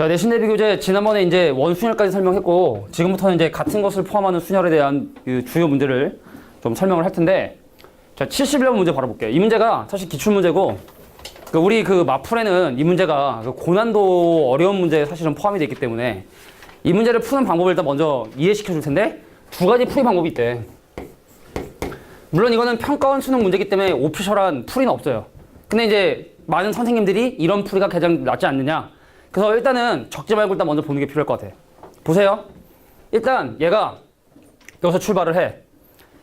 자, 내신 대비 교재 지난번에 이제 원순열까지 설명했고 지금부터는 이제 같은 것을 포함하는 순열에 대한 그 주요 문제를 좀 설명을 할 텐데, 자, 71번 문제 바로 볼게요. 이 문제가 사실 기출 문제고 우리 그 마풀에는 이 문제가 그 고난도 어려운 문제에 사실은 포함이 되어 있기 때문에 이 문제를 푸는 방법을 일단 먼저 이해시켜 줄 텐데, 두 가지 풀이 방법이 있대. 물론 이거는 평가원 수능 문제이기 때문에 오피셜한 풀이는 없어요. 근데 이제 많은 선생님들이 이런 풀이가 가장 낫지 않느냐, 그래서 일단은 적지 말고 일단 먼저 보는 게 필요할 것 같아. 보세요. 일단 얘가 여기서 출발을 해.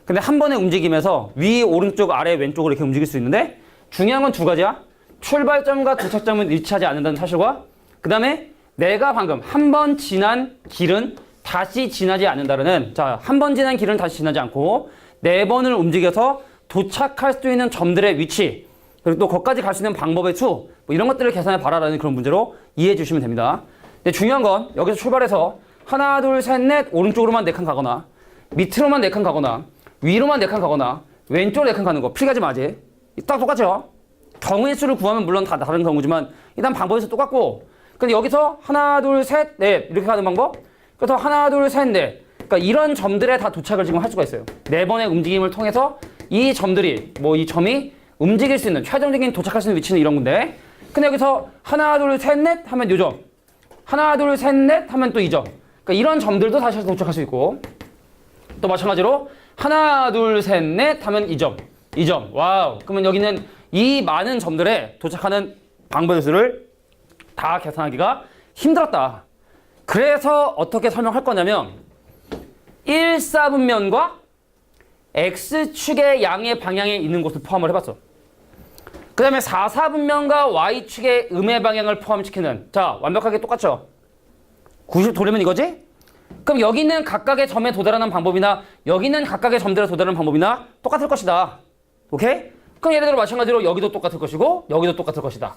근데 한 번의 움직임에서 위, 오른쪽, 아래, 왼쪽으로 이렇게 움직일 수 있는데, 중요한 건 두 가지야. 출발점과 도착점은 일치하지 않는다는 사실과, 그 다음에 내가 방금 한 번 지난 길은 다시 지나지 않는다는, 자, 한 번 지난 길은 다시 지나지 않고 4번을 움직여서 도착할 수 있는 점들의 위치, 그리고 또 거기까지 갈 수 있는 방법의 수, 뭐 이런 것들을 계산해 봐라라는 그런 문제로 이해해 주시면 됩니다. 근데 중요한 건 여기서 출발해서 하나, 둘, 셋, 넷 오른쪽으로만 4칸 가거나, 밑으로만 4칸 가거나, 위로만 4칸 가거나, 왼쪽으로 4칸 가는 거 풀이가지 마지. 딱 똑같죠? 경우의 수를 구하면 물론 다 다른 경우지만 일단 방법에서 똑같고, 근데 여기서 하나, 둘, 셋, 넷 이렇게 가는 방법, 그래서 하나, 둘, 셋, 넷, 그러니까 이런 점들에 다 도착을 지금 할 수가 있어요. 4번의 움직임을 통해서 이 점들이, 뭐 이 점이 움직일 수 있는 최종적인 도착할 수 있는 위치는 이런 건데, 근데 여기서 하나, 둘, 셋, 넷 하면 요 점, 하나, 둘, 셋, 넷 하면 또 이 점, 그러니까 이런 점들도 다시 도착할 수 있고, 또 마찬가지로 하나, 둘, 셋, 넷 하면 이 점, 이 점. 와우. 그러면 여기는 이 많은 점들에 도착하는 방법의 수를 다 계산하기가 힘들었다. 그래서 어떻게 설명할 거냐면 1사분면과 X축의 양의 방향에 있는 곳을 포함을 해봤어. 그 다음에 4사분면과 Y축의 음의 방향을 포함시키는, 자, 완벽하게 똑같죠? 90 돌리면 이거지? 그럼 여기 있는 각각의 점에 도달하는 방법이나 여기 있는 각각의 점들에 도달하는 방법이나 똑같을 것이다. 오케이? 그럼 예를 들어 마찬가지로 여기도 똑같을 것이고 여기도 똑같을 것이다.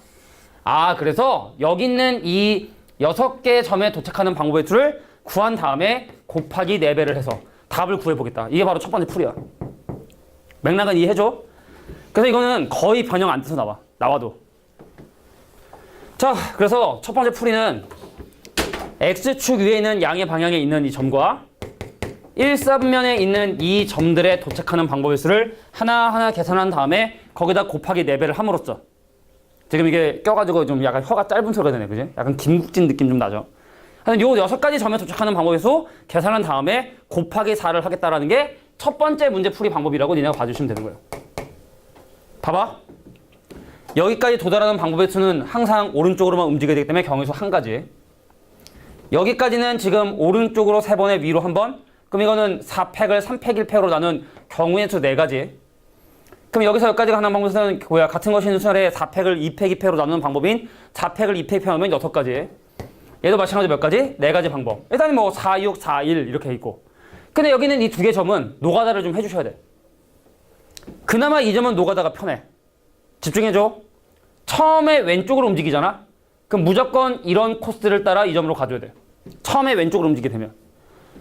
아, 그래서 여기 있는 이 6개의 점에 도착하는 방법의 수를 구한 다음에 곱하기 4배를 해서 답을 구해보겠다. 이게 바로 첫 번째 풀이야. 맥락은 이해해줘? 그래서 이거는 거의 변형 안 돼서 나와도. 자, 그래서 첫 번째 풀이는 X축 위에 있는 양의 방향에 있는 이 점과 1사분면에 있는 이 점들에 도착하는 방법의 수를 하나하나 계산한 다음에 거기다 곱하기 4배를 함으로써, 지금 이게 껴가지고 좀 약간 혀가 짧은 소리가 되네, 그지? 약간 김국진 느낌 좀 나죠? 요 6가지 점에 도착하는 방법의 수 계산한 다음에 곱하기 4를 하겠다라는 게 첫 번째 문제 풀이 방법이라고 니네가 봐주시면 되는 거예요. 봐봐. 여기까지 도달하는 방법의 수는 항상 오른쪽으로만 움직여야 되기 때문에 경우의 수 한 가지. 여기까지는 지금 오른쪽으로 3번에 위로 1번. 그럼 이거는 4팩을 3팩 1팩으로 나눈 경우의 수 4가지. 그럼 여기서 여기까지 가는 방법은 같은 것이 있는 순열에 4팩을 2팩 2팩으로 나누는 방법인 4팩을 2팩 표현하면 6가지. 얘도 마찬가지로 몇 가지? 4가지 방법. 일단 뭐 4, 6, 4, 1 이렇게 있고. 근데 여기는 이 2개 점은 노가다를 좀 해주셔야 돼. 그나마 이 점은 노가다가 편해. 집중해줘. 처음에 왼쪽으로 움직이잖아. 그럼 무조건 이런 코스를 따라 이 점으로 가줘야 돼. 처음에 왼쪽으로 움직이게 되면.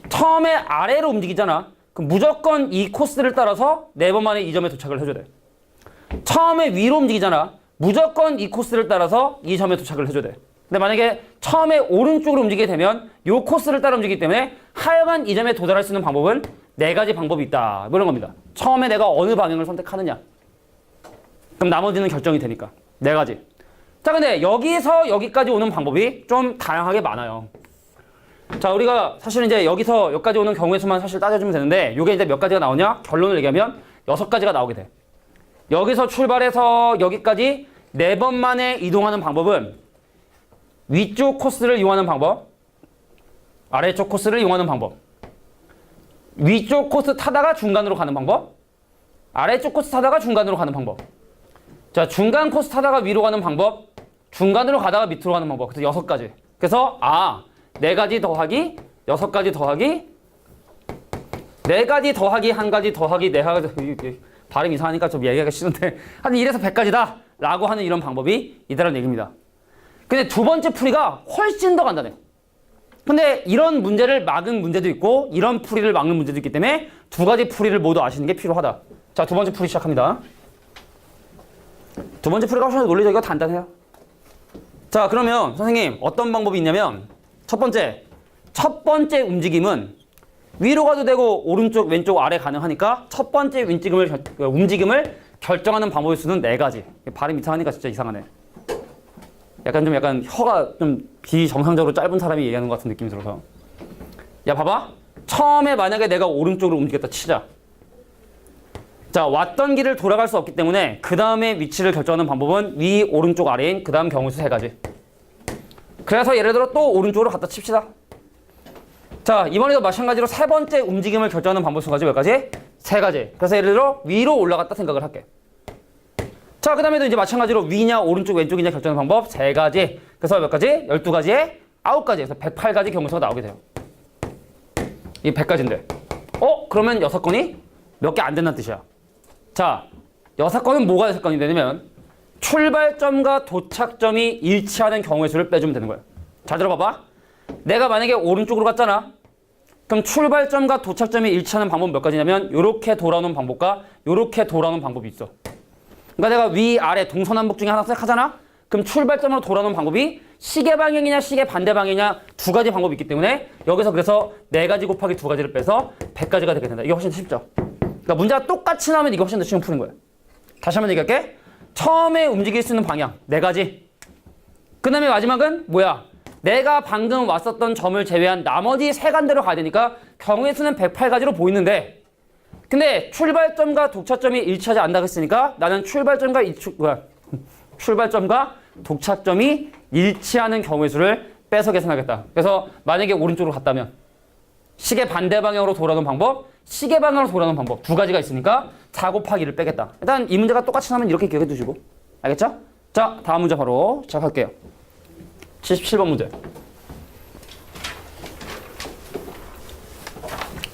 처음에 아래로 움직이잖아. 그럼 무조건 이 코스를 따라서 4번 만에 이 점에 도착을 해줘야 돼. 처음에 위로 움직이잖아. 무조건 이 코스를 따라서 이 점에 도착을 해줘야 돼. 근데 만약에 처음에 오른쪽으로 움직이게 되면 이 코스를 따라 움직이기 때문에 하여간 이 점에 도달할 수 있는 방법은 4가지 방법이 있다. 뭐 이런 겁니다. 처음에 내가 어느 방향을 선택하느냐. 그럼 나머지는 결정이 되니까. 4가지. 자, 근데 여기서 여기까지 오는 방법이 좀 다양하게 많아요. 자, 우리가 사실 이제 여기서 여기까지 오는 경우의 수만 사실 따져주면 되는데, 이게 이제 몇 가지가 나오냐? 결론을 얘기하면 6가지가 나오게 돼. 여기서 출발해서 여기까지 4번 만에 이동하는 방법은 위쪽 코스를 이용하는 방법, 아래쪽 코스를 이용하는 방법, 위쪽 코스 타다가 중간으로 가는 방법, 아래쪽 코스 타다가 중간으로 가는 방법. 자, 중간 코스 타다가 위로 가는 방법, 중간으로 가다가 밑으로 가는 방법. 그래서 6가지. 그래서 4가지 더하기 6가지 더하기 4가지 더하기 1가지 더하기 4가지, 발음 이상하니까 좀 얘기하기가 싫은데 한 1에서 100가지다 라고 하는 이런 방법이 있다는 얘기입니다. 근데 두 번째 풀이가 훨씬 더 간단해. 근데 이런 문제를 막은 문제도 있고 이런 풀이를 막는 문제도 있기 때문에 2가지 풀이를 모두 아시는 게 필요하다. 자, 두 번째 풀이 시작합니다. 두 번째 풀이가 훨씬 논리적이고 간단해요. 자, 그러면 선생님 어떤 방법이 있냐면 첫 번째 움직임은 위로 가도 되고 오른쪽, 왼쪽, 아래 가능하니까 첫 번째 움직임을 결정하는 방법일 수는 4가지. 발음 이상하니까 진짜 이상하네. 약간 혀가 좀 비정상적으로 짧은 사람이 얘기하는 것 같은 느낌이 들어서. 야, 봐봐. 처음에 만약에 내가 오른쪽으로 움직였다 치자. 자, 왔던 길을 돌아갈 수 없기 때문에 그 다음에 위치를 결정하는 방법은 위, 오른쪽, 아래인 그 다음 경우수 3가지. 그래서 예를 들어 또 오른쪽으로 갖다 칩시다. 자, 이번에도 마찬가지로 3번째 움직임을 결정하는 방법 수가지 몇 가지? 3가지. 그래서 예를 들어 위로 올라갔다 생각을 할게. 자, 그 다음에도 이제 마찬가지로 위냐 오른쪽 왼쪽이냐 결정하는 방법 3가지. 그래서 몇 가지? 12가지에 9가지. 그래서 108가지 경우수가 나오게 돼요. 이 100가지인데. 그러면 6건이 몇 개 안 된다는 뜻이야. 자, 6건은 뭐가 6건이 되냐면 출발점과 도착점이 일치하는 경우의 수를 빼주면 되는 거예요. 자, 들어봐봐. 내가 만약에 오른쪽으로 갔잖아. 그럼 출발점과 도착점이 일치하는 방법은 몇 가지냐면 요렇게 돌아오는 방법과 요렇게 돌아오는 방법이 있어. 그러니까 내가 위, 아래, 동서남북 중에 하나 생각하잖아. 그럼 출발점으로 돌아오는 방법이 시계 방향이냐 시계 반대 방향이냐 2가지 방법이 있기 때문에 여기서 그래서 4가지 곱하기 2가지를 빼서 100가지가 되게 된다. 이게 훨씬 더 쉽죠. 그러니까 문제가 똑같이 나오면 이게 훨씬 더 쉬운 푸는 거예요. 다시 한번 얘기할게. 처음에 움직일 수 있는 방향 4가지. 그 다음에 마지막은 뭐야? 내가 방금 왔었던 점을 제외한 나머지 3간대로 가야 되니까 경우의 수는 108가지로 보이는데 근데 출발점과 도착점이 일치하지 않는다고 했으니까 나는 출발점과 도착점이 일치하는 경우의 수를 빼서 계산하겠다. 그래서 만약에 오른쪽으로 갔다면 시계 반대 방향으로 돌아오는 방법, 시계 방향으로 돌아오는 방법 2가지가 있으니까 4 곱하기 1을 빼겠다. 일단 이 문제가 똑같이 나면 이렇게 기억해 두시고 알겠죠? 자, 다음 문제 바로 시작할게요. 77번 문제.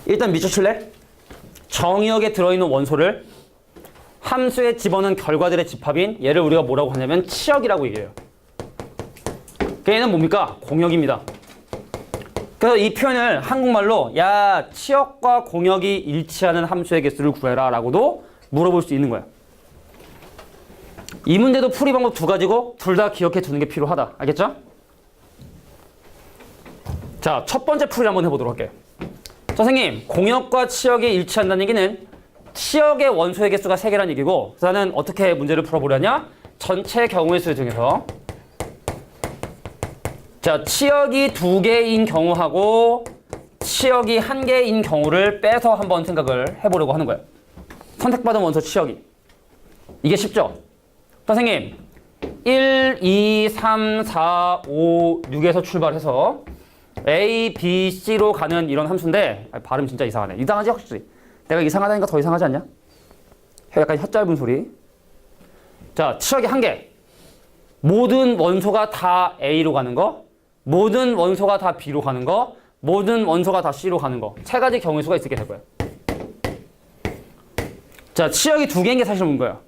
일단 밑줄칠래? 정의역에 들어있는 원소를 함수에 집어넣은 결과들의 집합인 얘를 우리가 뭐라고 하냐면 치역이라고 얘기해요. 얘는 뭡니까? 공역입니다. 그래서 이 표현을 한국말로 야, 치역과 공역이 일치하는 함수의 개수를 구해라 라고도 물어볼 수 있는 거야. 이 문제도 풀이 방법 2가지고 둘 다 기억해 두는 게 필요하다. 알겠죠? 자, 첫 번째 풀이 한번 해보도록 할게요. 선생님, 공역과 치역이 일치한다는 얘기는 치역의 원소의 개수가 3개라는 얘기고 그래서 나는 어떻게 문제를 풀어보려냐? 전체 경우의 수 중에서 자, 치역이 2개인 경우하고 치역이 1개인 경우를 빼서 한번 생각을 해보려고 하는 거예요. 선택받은 원소 치역이. 이게 쉽죠? 선생님, 1, 2, 3, 4, 5, 6에서 출발해서 A, B, C로 가는 이런 함수인데 발음 진짜 이상하네. 이상하지 확실히. 내가 이상하다니까 더 이상하지 않냐? 약간 혀 짧은 소리. 자, 치역이 1개. 모든 원소가 다 A로 가는 거, 모든 원소가 다 B로 가는 거, 모든 원소가 다 C로 가는 거. 3가지 경우의 수가 있게 될 거예요. 자, 치역이 2개인 게 사실 뭔 거야?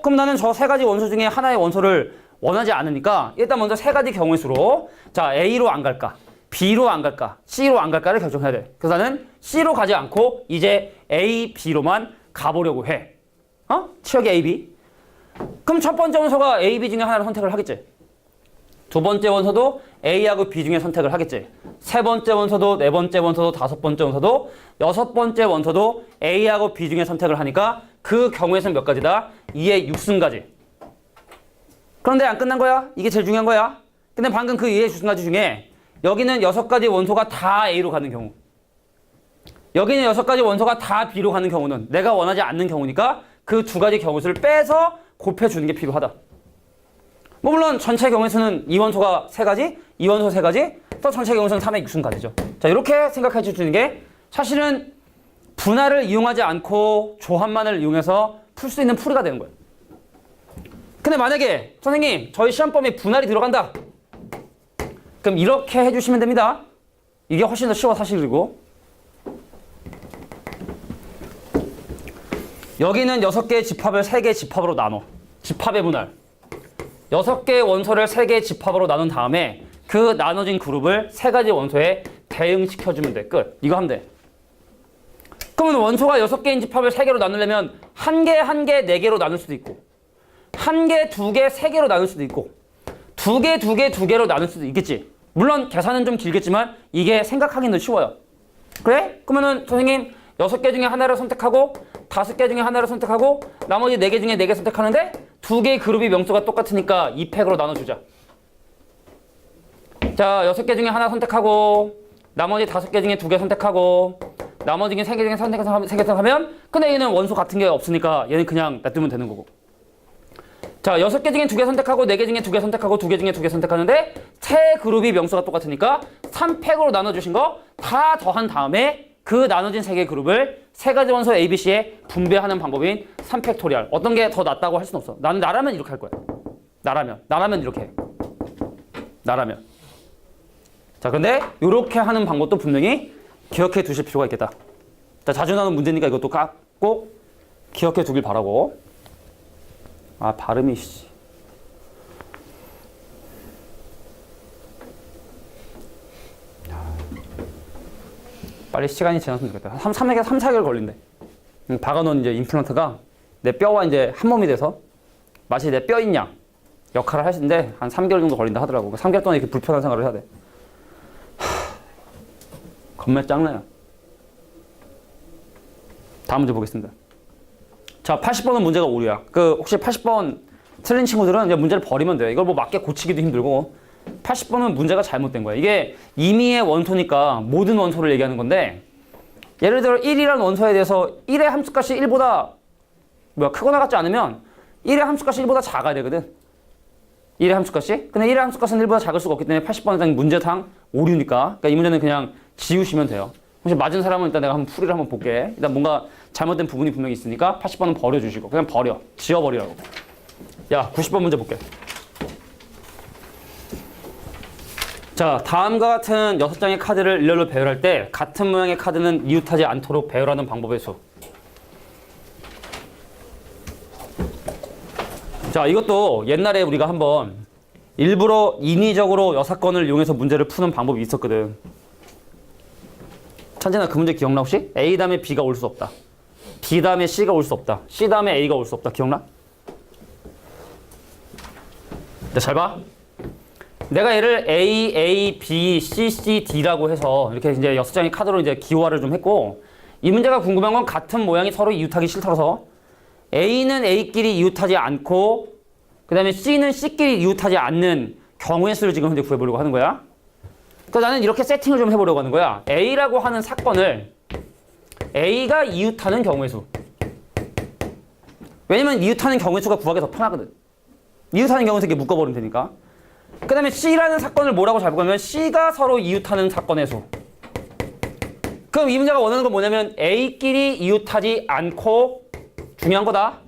그럼 나는 저 3가지 원소 중에 하나의 원소를 원하지 않으니까 일단 먼저 3가지 경우의 수로 자, A로 안 갈까? B로 안 갈까? C로 안 갈까를 결정해야 돼. 그래서 나는 C로 가지 않고 이제 A, B로만 가보려고 해. 치역이 A, B. 그럼 첫 번째 원소가 A, B 중에 하나를 선택을 하겠지. 두 번째 원소도 A하고 B 중에 선택을 하겠지. 세 번째 원소도, 네 번째 원소도, 다섯 번째 원소도, 여섯 번째 원소도 A하고 B 중에 선택을 하니까 그 경우에서는 몇 가지다? 2의 6승가지. 그런데 안 끝난 거야. 이게 제일 중요한 거야. 근데 방금 그 2의 6승가지 중에 여기는 6가지 원소가 다 A로 가는 경우, 여기는 6가지 원소가 다 B로 가는 경우는 내가 원하지 않는 경우니까 그 2가지 경우수를 빼서 곱해주는 게 필요하다. 뭐 물론 전체 경우에서는 이 원소가 3가지, 이 원소 3가지, 또 전체 경우에서는 3의 6승가지죠. 자, 이렇게 생각해 주는 게 사실은 분할을 이용하지 않고 조합만을 이용해서 풀 수 있는 풀이가 되는 거예요. 근데 만약에 선생님 저희 시험범위에 분할이 들어간다. 그럼 이렇게 해주시면 됩니다. 이게 훨씬 더 쉬워 사실이고. 여기는 6개의 집합을 3개의 집합으로 나눠. 집합의 분할. 6개의 원소를 3개의 집합으로 나눈 다음에 그 나눠진 그룹을 3가지 원소에 대응시켜주면 돼. 끝. 이거 하면 돼. 그러면 원소가 6개인 집합을 3개로 나누려면 1개, 1개, 4개로 나눌 수도 있고 1개, 2개, 3개로 나눌 수도 있고 두 개로 나눌 수도 있겠지. 물론 계산은 좀 길겠지만 이게 생각하기는 쉬워요. 그래? 그러면은 선생님 6개 중에 하나를 선택하고 5개 중에 하나를 선택하고 나머지 4개 중에 4개 선택하는데 두 개의 그룹이 명수가 똑같으니까 2팩으로 나눠주자. 자, 6개 중에 하나 선택하고 나머지 5개 중에 2개 선택하고 나머지 3개 중에 3개 선택하면 근데 얘는 원소 같은 게 없으니까 얘는 그냥 놔두면 되는 거고. 자, 6개 중에 2개 선택하고 4개 중에 2개 선택하고 2개 중에 2개 선택하는데 세 그룹이 명수가 똑같으니까 3팩으로 나눠주신 거 다 더한 다음에 그 나눠진 3개의 그룹을 3가지 원소 A, B, C에 분배하는 방법인 3팩토리얼. 어떤 게 더 낫다고 할 수는 없어. 나라면 이렇게 할 거야. 나라면 이렇게 해. 나라면. 자, 근데 이렇게 하는 방법도 분명히 기억해 두실 필요가 있겠다. 자, 자주 나오는 문제니까 이것도 꼭 기억해 두길 바라고. 아, 발음이 씨. 빨리 시간이 지났으면 좋겠다. 3-4개월 걸린대. 박아놓은 이제 임플란트가 내 뼈와 이제 한 몸이 돼서 마치 내 뼈인 양 역할을 하시는데 한 3개월 정도 걸린다 하더라고. 3개월 동안 이렇게 불편한 생활을 해야 돼. 겁나 짱나요. 다음 문제 보겠습니다. 자, 80번은 문제가 오류야. 혹시 80번 틀린 친구들은 이제 문제를 버리면 돼요. 이걸 뭐 맞게 고치기도 힘들고 80번은 문제가 잘못된 거야. 이게 임의의 원소니까 모든 원소를 얘기하는 건데 예를 들어 1이라는 원소에 대해서 1의 함수값이 1보다 크거나 같지 않으면 1의 함수값이 1보다 작아야 되거든. 1의 함수값이. 근데 1의 함수값은 1보다 작을 수가 없기 때문에 80번은 문제상 오류니까. 그러니까 이 문제는 그냥 지우시면 돼요. 혹시 맞은 사람은 일단 내가 한번 풀이를 한번 볼게. 일단 뭔가 잘못된 부분이 분명히 있으니까 80번은 버려주시고 그냥 버려. 지워버리라고. 야, 90번 문제 볼게. 자, 다음과 같은 6장의 카드를 일렬로 배열할 때 같은 모양의 카드는 이웃하지 않도록 배열하는 방법의 수. 자, 이것도 옛날에 우리가 한번 일부러 인위적으로 6건을 이용해서 문제를 푸는 방법이 있었거든. 찬진아, 그 문제 기억나 혹시? A 다음에 B가 올 수 없다. B 다음에 C가 올 수 없다. C 다음에 A가 올 수 없다. 기억나? 자, 잘 봐. 내가 얘를 A, A, B, C, C, D라고 해서 이렇게 이제 6장의 카드로 이제 기호화를 좀 했고 이 문제가 궁금한 건 같은 모양이 서로 이웃하기 싫다서 A는 A끼리 이웃하지 않고 그 다음에 C는 C끼리 이웃하지 않는 경우의 수를 지금 현재 구해보려고 하는 거야. 그러니까 나는 이렇게 세팅을 좀 해보려고 하는 거야. A라고 하는 사건을 A가 이웃하는 경우의 수. 왜냐면 이웃하는 경우의 수가 구하기 더 편하거든. 이웃하는 경우에서 이렇게 묶어버리면 되니까. 그 다음에 C라는 사건을 뭐라고 잘 보면 C가 서로 이웃하는 사건의 수. 그럼 이 문제가 원하는 건 뭐냐면 A끼리 이웃하지 않고 중요한 거다.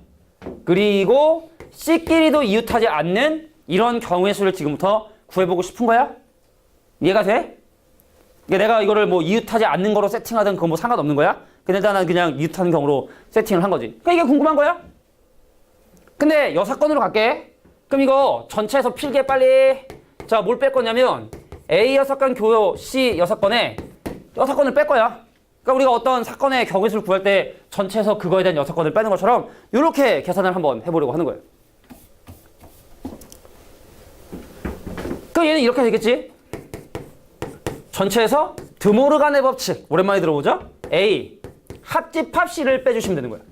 그리고 C끼리도 이웃하지 않는 이런 경우의 수를 지금부터 구해보고 싶은 거야? 이해가 돼? 내가 이거를 뭐 이웃하지 않는 거로 세팅하든 그건 뭐 상관없는 거야? 근데 일단 난 그냥 이웃하는 경우로 세팅을 한 거지. 그러니까 이게 궁금한 거야? 근데 여사건으로 갈게. 그럼 이거 전체에서 필게 빨리. 자, 뭘 뺄 거냐면 A 여사건 교요 C 여사건에 여사건을 뺄 거야. 그러니까 우리가 어떤 사건의 경우의 수를 구할 때 전체에서 그거에 대한 여사건을 빼는 것처럼 이렇게 계산을 한번 해보려고 하는 거예요. 그럼 얘는 이렇게 되겠지? 전체에서 드모르간의 법칙 오랜만에 들어보죠? A 합집합 C를 빼주시면 되는 거예요.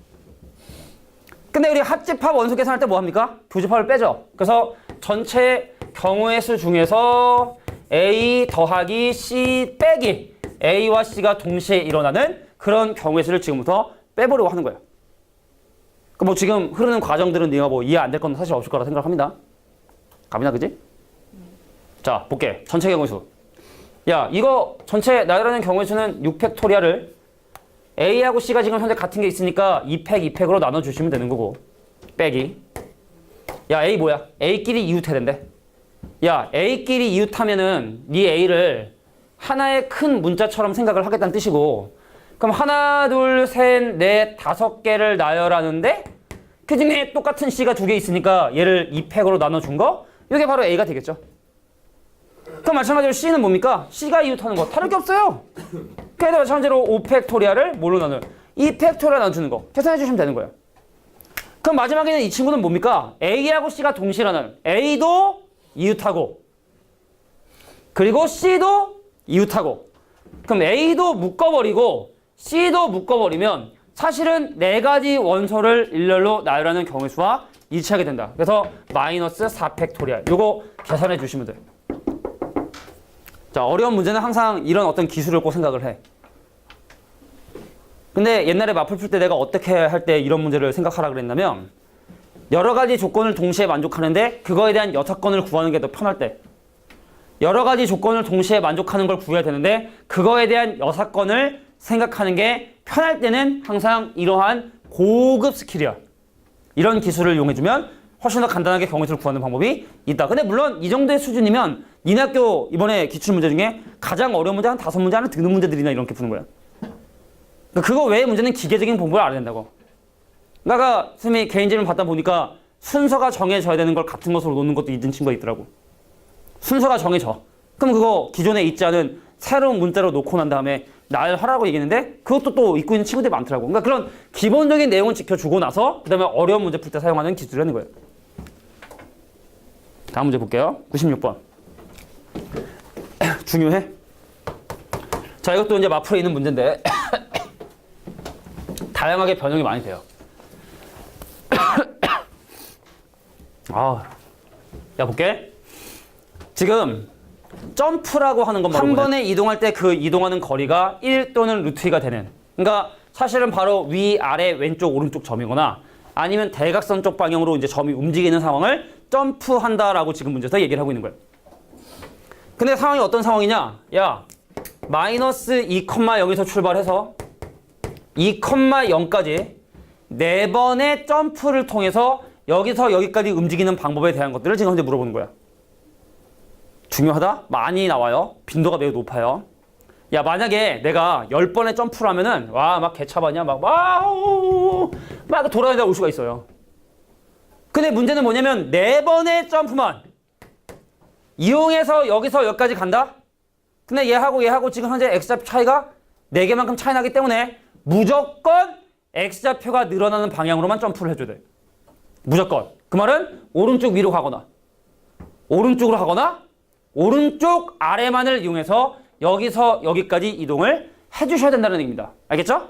근데 우리 합집합 원소 계산할 때 뭐 합니까? 교집합을 빼죠. 그래서 전체 경우의 수 중에서 A 더하기 C 빼기 A와 C가 동시에 일어나는 그런 경우의 수를 지금부터 빼보려고 하는 거예요. 그럼 뭐 지금 흐르는 과정들은 네가 뭐 이해 안 될 건 사실 없을 거라 생각합니다. 갑니다, 그지? 자, 볼게. 전체 경우의 수. 야, 이거 전체 나열하는 경우의 수는 6팩토리얼을 A하고 C가 지금 현재 같은 게 있으니까 2팩, 2팩으로 나눠주시면 되는 거고 빼기. 야, A 뭐야? A끼리 이웃해야 된대. 야, A끼리 이웃하면은 이 A를 하나의 큰 문자처럼 생각을 하겠다는 뜻이고 그럼 하나, 둘, 셋, 넷, 5개를 나열하는데 그 중에 똑같은 C가 2개 있으니까 얘를 2팩으로 나눠준 거 이게 바로 A가 되겠죠. 그럼 마찬가지로 C는 뭡니까? C가 이웃하는 거 다를 게 없어요. 그래서 마찬가지로 5팩토리얼을 뭘로 나눠요? 2팩토리얼 나눠주는 거 계산해 주시면 되는 거예요. 그럼 마지막에는 이 친구는 뭡니까? A하고 C가 동시에 일어나는 A도 이웃하고 그리고 C도 이웃하고 그럼 A도 묶어버리고 C도 묶어버리면 사실은 네 가지 원소를 일렬로 나열하는 경우의 수와 일치하게 된다. 그래서 마이너스 4팩토리얼. 요거 계산해 주시면 돼요. 자, 어려운 문제는 항상 이런 어떤 기술을 꼭 생각을 해. 근데 옛날에 마플 풀 때 내가 어떻게 할 때 이런 문제를 생각하라 그랬냐면 여러 가지 조건을 동시에 만족하는데 그거에 대한 여사건을 구하는 게 더 편할 때 여러 가지 조건을 동시에 만족하는 걸 구해야 되는데 그거에 대한 여사건을 생각하는 게 편할 때는 항상 이러한 고급 스킬이야. 이런 기술을 이용해주면 훨씬 더 간단하게 경우의 수를 구하는 방법이 있다. 근데 물론 이 정도의 수준이면 니네 학교 이번에 기출문제 중에 가장 어려운 문제 한 5문제 안에 드는 문제들이나 이렇게 푸는 거야. 그거 외의 문제는 기계적인 공부를 알아야 된다고. 그러니까 선생님이 개인 질문 받다 보니까 순서가 정해져야 되는 걸 같은 것으로 놓는 것도 있는 친구가 있더라고. 순서가 정해져. 그럼 그거 기존에 있지 않은 새로운 문자로 놓고 난 다음에 나열하라고 얘기했는데 그것도 또 잊고 있는 친구들이 많더라고. 그러니까 그런 기본적인 내용을 지켜주고 나서 그 다음에 어려운 문제 풀 때 사용하는 기술이라는 거예요. 다음 문제 볼게요. 96번. 중요해. 자, 이것도 이제 마플에 있는 문제인데 다양하게 변형이 많이 돼요. 야, 볼게. 지금 점프라고 하는 것만 한 번에 이동할 때 그 이동하는 거리가 1 또는 루트 2가 되는. 그러니까 사실은 바로 위, 아래, 왼쪽, 오른쪽 점이거나 아니면 대각선 쪽 방향으로 이제 점이 움직이는 상황을 점프한다라고 지금 문제에서 얘기를 하고 있는 거예요. 근데 상황이 어떤 상황이냐? 야, 마이너스 2,0에서 출발해서 2,0까지 4번의 점프를 통해서 여기서 여기까지 움직이는 방법에 대한 것들을 지금 현재 물어보는 거야. 중요하다? 많이 나와요. 빈도가 매우 높아요. 야, 만약에 내가 10번의 점프를 하면은 와, 막 개차반이야. 막 돌아다니다 올 수가 있어요. 근데 문제는 뭐냐면 4번의 점프만 이용해서 여기서 여기까지 간다? 근데 얘하고 지금 현재 X좌표 차이가 4개만큼 차이 나기 때문에 무조건 X좌표가 늘어나는 방향으로만 점프를 해줘야 돼. 무조건. 그 말은 오른쪽 위로 가거나 오른쪽으로 가거나 오른쪽 아래만을 이용해서 여기서 여기까지 이동을 해주셔야 된다는 얘기입니다. 알겠죠?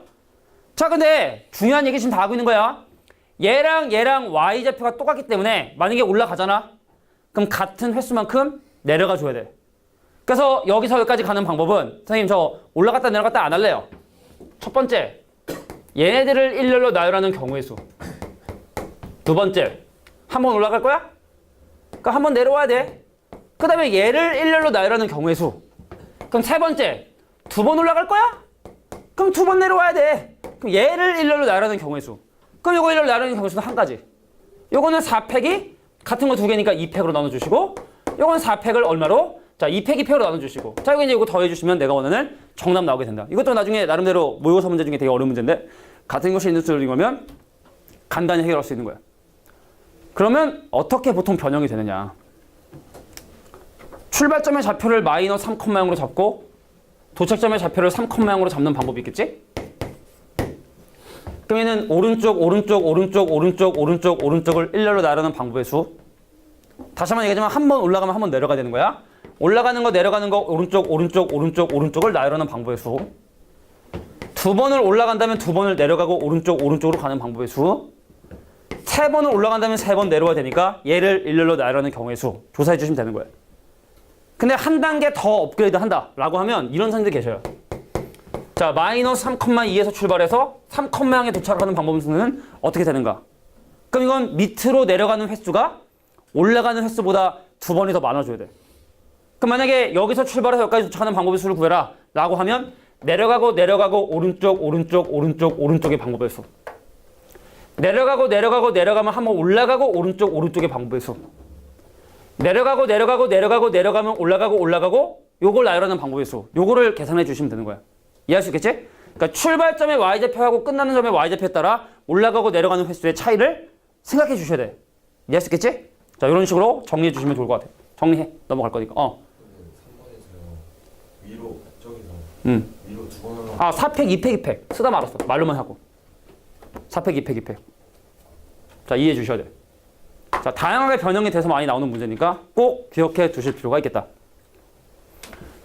자, 근데 중요한 얘기 지금 다 하고 있는 거야. 얘랑 Y좌표가 똑같기 때문에 만약에 올라가잖아. 그럼 같은 횟수만큼 내려가 줘야 돼. 그래서 여기서 여기까지 가는 방법은 선생님 저 올라갔다 내려갔다 안 할래요. 첫 번째, 얘네들을 일렬로 나열하는 경우의 수. 두 번째, 한 번 올라갈 거야? 그러니까 한 번 내려와야 돼. 그 다음에 얘를 일렬로 나열하는 경우의 수. 그럼 세 번째, 2번 올라갈 거야? 그럼 2번 내려와야 돼. 그럼 얘를 일렬로 나열하는 경우의 수. 그럼 요거 일렬로 나열하는 경우의 수는 한 가지. 요거는 4팩이 같은 거 2개니까 2팩으로 나눠주시고 요건 4팩을 얼마로? 자, 2팩 2팩으로 나눠주시고 자, 이거 이제 이거 더해주시면 내가 원하는 정답 나오게 된다. 이것도 나중에 나름대로 모의고사 문제 중에 되게 어려운 문제인데 같은 것이 있는 수를 이거면 간단히 해결할 수 있는 거야. 그러면 어떻게 보통 변형이 되느냐. 출발점의 좌표를 마이너스 3,0으로 잡고 도착점의 좌표를 3,0으로 잡는 방법이 있겠지? 그러면은 오른쪽을 일렬로 나열하는 방법의 수. 다시 한번 얘기하지만 한 번 올라가면 한 번 내려가야 되는 거야. 올라가는 거 내려가는 거 오른쪽을 나열하는 방법의 수. 2번을 올라간다면 2번을 내려가고 오른쪽으로 가는 방법의 수. 3번을 올라간다면 3번 내려와야 되니까 얘를 일렬로 나열하는 경우의 수. 조사해 주시면 되는 거예요. 근데 한 단계 더 업그레이드 한다라고 하면 이런 선생님들 계셔요. 자, 마이너스 3,2에서 출발해서 3,0에 도착하는 방법은 어떻게 되는가? 그럼 이건 밑으로 내려가는 횟수가 올라가는 횟수보다 2번이 더 많아져야 돼. 그럼 만약에 여기서 출발해서 여기까지 도착하는 방법의 수를 구해라 라고 하면 내려가고 오른쪽의 방법의 수. 내려가면 한번 올라가고 오른쪽의 방법의 수. 내려가면 올라가고 요걸 나열하는 방법의 수. 요거를 계산해 주시면 되는 거야. 이해할 수 있겠지? 그러니까 출발점의 Y좌표하고 끝나는 점의 Y좌표에 따라 올라가고 내려가는 횟수의 차이를 생각해 주셔야 돼. 이해할 수 있겠지? 자, 이런 식으로 정리해 주시면 좋을 것 같아. 정리해. 넘어갈 거니까. 3번에서요. 위로 저기서 위로 2번 아, 4팩, 2팩, 2팩. 쓰다 말았어. 말로만 하고. 4팩, 2팩, 2팩. 자, 이해해 주셔야 돼. 자, 다양하게 변형이 돼서 많이 나오는 문제니까 꼭 기억해 두실 필요가 있겠다.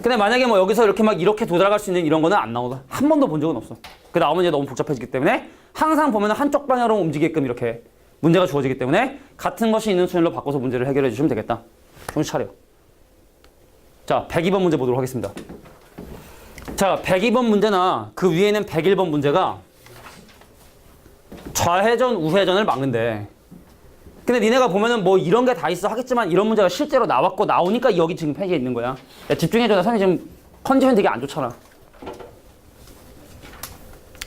근데 만약에 뭐 여기서 이렇게 막 이렇게 도달할 수 있는 이런 거는 안 나오고 한 번도 본 적은 없어. 그 나오면 이제 너무 복잡해지기 때문에 항상 보면 한쪽 방향으로 움직이게끔 이렇게 문제가 주어지기 때문에 같은 것이 있는 순열로 바꿔서 문제를 해결해 주시면 되겠다. 정신 차려. 자, 102번 문제 보도록 하겠습니다. 자, 102번 문제나 그 위에 있는 101번 문제가 좌회전, 우회전을 막는데 근데 니네가 보면은 뭐 이런 게 다 있어 하겠지만 이런 문제가 실제로 나왔고 나오니까 여기 지금 페이지에 있는 거야. 야, 집중해줘. 나 선생님 지금 컨디션 되게 안 좋잖아.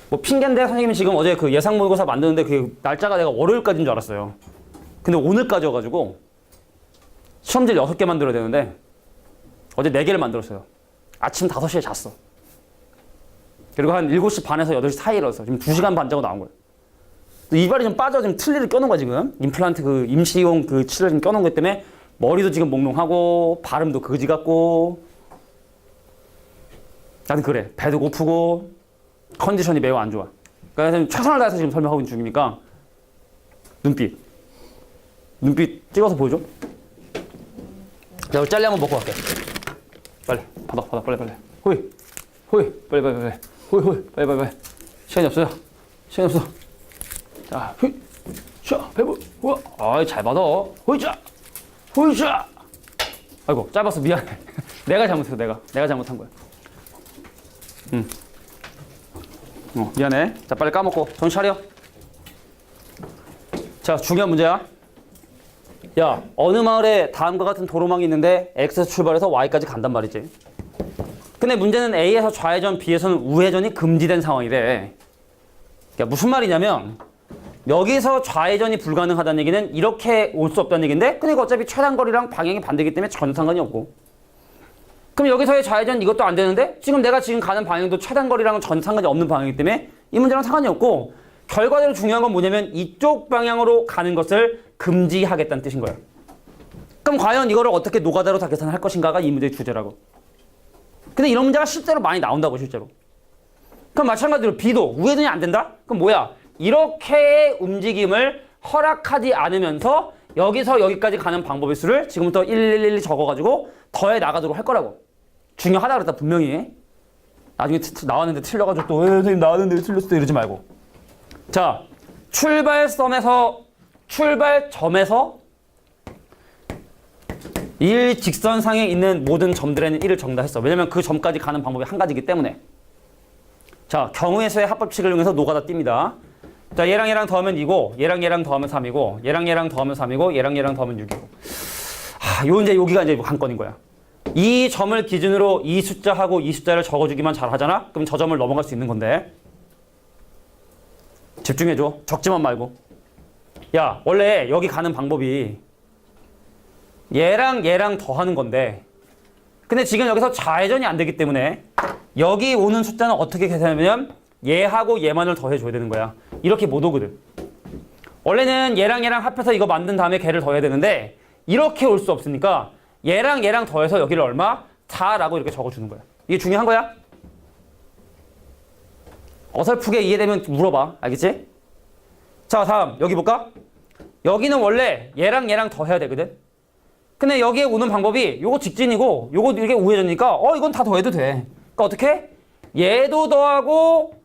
뭐 핑계인데 선생님이 지금 어제 그 예상 모의고사 만드는데 그 날짜가 내가 월요일까지인 줄 알았어요. 근데 오늘까지여가지고 시험지를 6개 만들어야 되는데 어제 4개를 만들었어요. 아침 5시에 잤어. 그리고 한 7시 반에서 8시 사이에 일어났어. 지금 2시간 반 자고 나온 거예요. 이발이 좀 빠져 지금 틀니를 껴놓은 거야 지금. 임플란트 그 임시용 그 칠을 좀 껴놓은 것 때문에 머리도 지금 몽롱하고 발음도 거지 같고 나도 그래. 배도 고프고 컨디션이 매우 안 좋아. 그러니까 최선을 다해서 지금 설명하고 있는 중이니까 눈빛 찍어서 보여줘. 내가 짤리 한번 먹고 갈게. 빨리 받아 빨리 호이 빨리 호이 시간이 없어요. 자, 휘, 자, 배부, 우와, 아이, 잘 받아. 호이자. 아이고, 짧아서 미안해. 내가 잘못했어, 내가 잘못한 거야. 미안해. 자, 빨리 까먹고, 정신 차려. 자, 중요한 문제야. 야, 어느 마을에 다음과 같은 도로망이 있는데 X에서 출발해서 Y까지 간단 말이지. 근데 문제는 A에서 좌회전, B에서는 우회전이 금지된 상황이래. 그러니까 무슨 말이냐면, 여기서 좌회전이 불가능하다는 얘기는 이렇게 올 수 없다는 얘기인데 그러니까 어차피 최단거리랑 방향이 반대이기 때문에 전혀 상관이 없고 그럼 여기서의 좌회전 이것도 안 되는데 지금 내가 지금 가는 방향도 최단거리랑은 전혀 상관이 없는 방향이기 때문에 이 문제랑 상관이 없고 결과적으로 중요한 건 뭐냐면 이쪽 방향으로 가는 것을 금지하겠다는 뜻인 거예요. 그럼 과연 이거를 어떻게 노가다로 다 계산할 것인가가 이 문제의 주제라고. 근데 이런 문제가 실제로 많이 나온다고 실제로. 그럼 마찬가지로 B도 우회전이 안 된다? 그럼 뭐야? 이렇게의 움직임을 허락하지 않으면서 여기서 여기까지 가는 방법의 수를 지금부터 111 적어가지고 더해 나가도록 할 거라고. 중요하다 그랬다 분명히. 나중에 나왔는데 틀려가지고 또 선생님 나왔는데 왜 틀렸어 이러지 말고. 자, 출발점에서 일직선상에 있는 모든 점들에는 1을 적는다 했어. 왜냐면 그 점까지 가는 방법이 한 가지이기 때문에. 자, 경우의 수의 합법칙을 이용해서 노가다 띱니다. 자, 얘랑 더하면 2고, 얘랑 더하면 3이고, 얘랑 더하면 3이고, 얘랑 더하면 6이고. 요 이제 여기가 이제 관건인 거야. 이 점을 기준으로 이 숫자하고 이 숫자를 적어주기만 잘 하잖아? 그럼 저 점을 넘어갈 수 있는 건데. 집중해줘. 적지만 말고. 야, 원래 여기 가는 방법이 얘랑 더하는 건데, 근데 지금 여기서 좌회전이 안 되기 때문에 여기 오는 숫자는 어떻게 계산하냐면 얘하고 얘만을 더해줘야 되는 거야. 이렇게 못 오거든. 원래는 얘랑 합해서 이거 만든 다음에 걔를 더해야 되는데 이렇게 올 수 없으니까 얘랑 더해서 여기를 얼마? 4라고 이렇게 적어주는 거야. 이게 중요한 거야. 어설프게 이해되면 물어봐. 알겠지? 자, 다음 여기 볼까? 여기는 원래 얘랑 더해야 되거든. 근데 여기에 오는 방법이 요거 직진이고 요거 이게 우회전이니까 이건 다 더해도 돼. 그러니까 어떻게? 얘도 더하고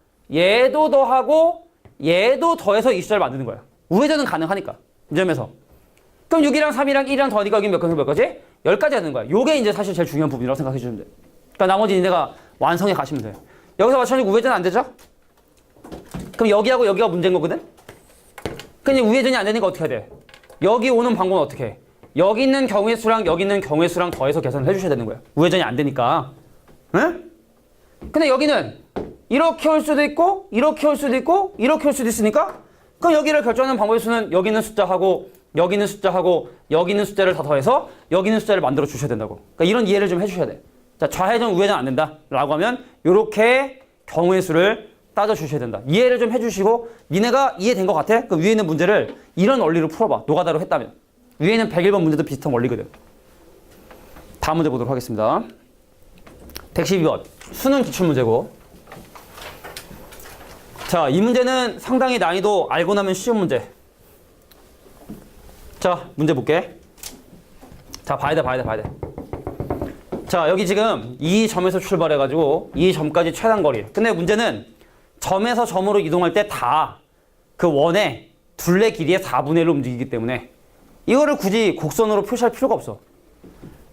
얘도 더해서 이 숫자를 만드는 거야. 우회전은 가능하니까. 이 점에서. 그럼 6이랑 3이랑 1이랑 더하니까 여기 몇 가지? 10가지 하는 거야. 요게 이제 사실 제일 중요한 부분이라고 생각해 주시면 돼. 그러니까 나머지 내가 완성해 가시면 돼. 여기서 마찬가지로 우회전 안 되죠? 그럼 여기하고 여기가 문제인 거거든? 그럼 우회전이 안 되니까 어떻게 해야 돼? 여기 오는 방법은 어떻게 해? 여기 있는 경우의 수랑 여기 있는 경우의 수랑 더해서 계산을 해주셔야 되는 거야. 우회전이 안 되니까. 응? 근데 여기는 이렇게 올 수도 있고 이렇게 올 수도 있고 이렇게 올 수도 있으니까 그럼 여기를 결정하는 방법의 수는 여기 있는 숫자하고 여기 있는 숫자하고 여기 있는 숫자를 다 더해서 여기 있는 숫자를 만들어 주셔야 된다고. 그러니까 이런 이해를 좀 해주셔야 돼. 자, 좌회전 우회전 안 된다 라고 하면 이렇게 경우의 수를 따져 주셔야 된다. 이해를 좀 해주시고 니네가 이해된 것 같아? 그 위에 있는 문제를 이런 원리로 풀어봐. 노가다로 했다면. 위에 있는 101번 문제도 비슷한 원리거든. 다음 문제 보도록 하겠습니다. 112번 수능 기출문제고, 자, 이 문제는 상당히 난이도 알고 나면 쉬운 문제. 자, 문제 볼게. 자, 봐야 돼. 자, 여기 지금 이 점에서 출발해가지고 이 점까지 최단 거리. 근데 문제는 점에서 점으로 이동할 때 다 그 원의 둘레 길이의 4분의 1로 움직이기 때문에 이거를 굳이 곡선으로 표시할 필요가 없어.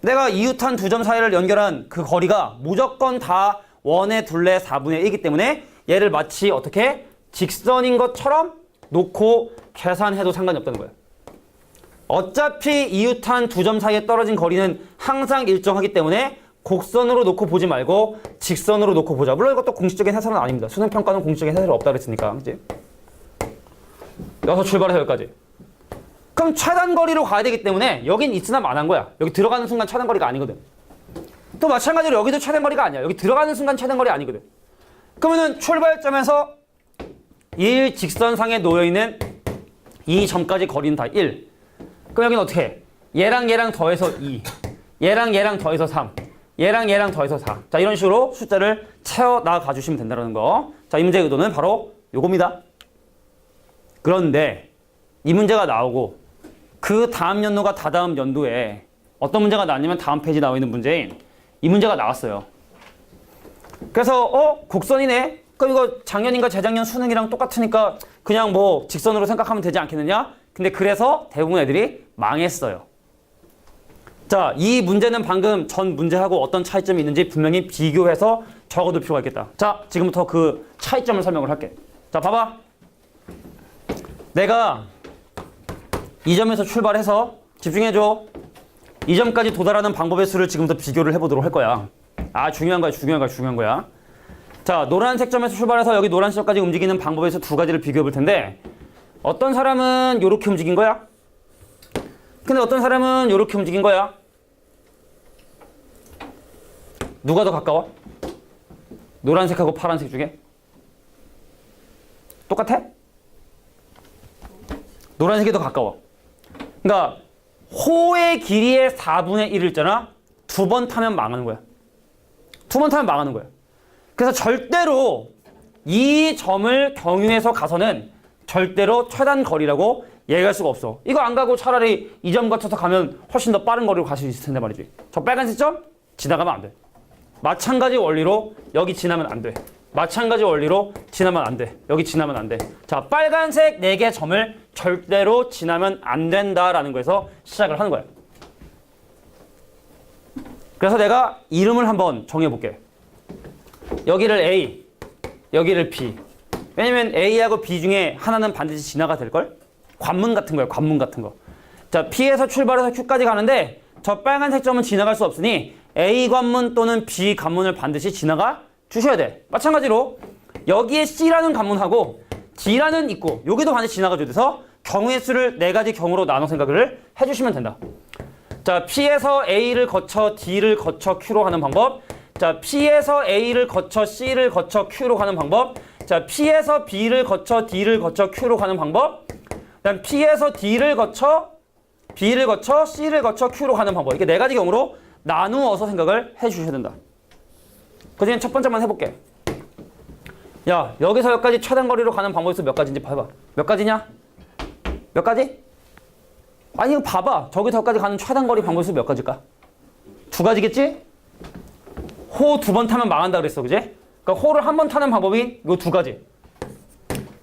내가 이웃한 두 점 사이를 연결한 그 거리가 무조건 다 원의 둘레 4분의 1이기 때문에 얘를 마치 어떻게 직선인 것처럼 놓고 계산해도 상관이 없다는 거예요. 어차피 이웃한 두 점 사이에 떨어진 거리는 항상 일정하기 때문에 곡선으로 놓고 보지 말고 직선으로 놓고 보자. 물론 이것도 공식적인 해설은 아닙니다. 수능평가는 공식적인 해설이 없다 그랬으니까. 그치? 여기서 출발해서 여기까지. 그럼 최단 거리로 가야 되기 때문에 여긴 있으나 마나한 거야. 여기 들어가는 순간 최단 거리가 아니거든. 또 마찬가지로 여기도 최단 거리가 아니야. 여기 들어가는 순간 최단 거리 아니거든. 그러면은 출발점에서 일직선상에 놓여있는 이 점까지 거리는 다 1. 그럼 여기는 어떻게 해? 얘랑 더해서 2. 얘랑 더해서 3. 얘랑 더해서 4. 자, 이런 식으로 숫자를 채워나가 주시면 된다는 거. 자, 이 문제의 의도는 바로 요겁니다. 그런데 이 문제가 나오고 그 다음 연도가 다다음 연도에 어떤 문제가 나왔냐면 다음 페이지 나와 있는 문제인 이 문제가 나왔어요. 그래서 곡선이네? 그럼 이거 작년인가 재작년 수능이랑 똑같으니까 그냥 뭐 직선으로 생각하면 되지 않겠느냐? 근데 그래서 대부분 애들이 망했어요. 자, 이 문제는 방금 전 문제하고 어떤 차이점이 있는지 분명히 비교해서 적어둘 필요가 있겠다. 자, 지금부터 그 차이점을 설명을 할게. 자, 봐봐. 내가 이 점에서 출발해서 집중해줘. 이 점까지 도달하는 방법의 수를 지금부터 비교를 해보도록 할 거야. 아, 중요한 거야. 자, 노란색 점에서 출발해서 여기 노란색 점까지 움직이는 방법의 수 두 가지를 비교해 볼 텐데 어떤 사람은 이렇게 움직인 거야. 근데 어떤 사람은 이렇게 움직인 거야. 누가 더 가까워? 노란색하고 파란색 중에? 똑같아? 노란색이 더 가까워. 그러니까 호의 길이의 4분의 1을 있잖아. 두 번 타면 망하는 거야. 그래서 절대로 이 점을 경유해서 가서는 절대로 최단 거리라고 얘기할 수가 없어. 이거 안 가고 차라리 이 점 거쳐서 가면 훨씬 더 빠른 거리로 갈 수 있을 텐데 말이지. 저 빨간색 점 지나가면 안 돼. 마찬가지 원리로 여기 지나면 안 돼. 여기 지나면 안 돼. 자, 빨간색 4개 점을 절대로 지나면 안 된다라는 거에서 시작을 하는 거야. 그래서 내가 이름을 한번 정해볼게. 여기를 A, 여기를 B. 왜냐면 A하고 B 중에 하나는 반드시 지나가 될걸? 관문 같은 거야, 관문 같은 거. 자, P에서 출발해서 Q까지 가는데 저 빨간색 점은 지나갈 수 없으니 A 관문 또는 B 관문을 반드시 지나가 주셔야 돼. 마찬가지로 여기에 C라는 관문하고 D라는 있고 여기도 반드시 지나가줘야 돼서 경우의 수를 4가지 경우로 나눠 생각을 해주시면 된다. 자, P에서 A를 거쳐 D를 거쳐 Q로 하는 방법. 자, P에서 A를 거쳐 C를 거쳐 Q로 가는 방법. 자, P에서 B를 거쳐 D를 거쳐 Q로 가는 방법. 그다음 P에서 D를 거쳐 B를 거쳐 C를 거쳐 Q로 가는 방법. 이렇게 4가지 경우로 나누어서 생각을 해주셔야 된다. 그중에 첫 번째만 해볼게. 야, 여기서 여기까지 최단 거리로 가는 방법이 몇 가지인지 봐봐. 몇 가지냐? 몇 가지? 아니, 이거 봐봐. 저기서 여기까지 가는 최단 거리 방법이 몇 가지일까? 2가지겠지? 호 2번 타면 망한다 그랬어, 그지? 그러니까 호를 한 번 타는 방법이 요 2가지.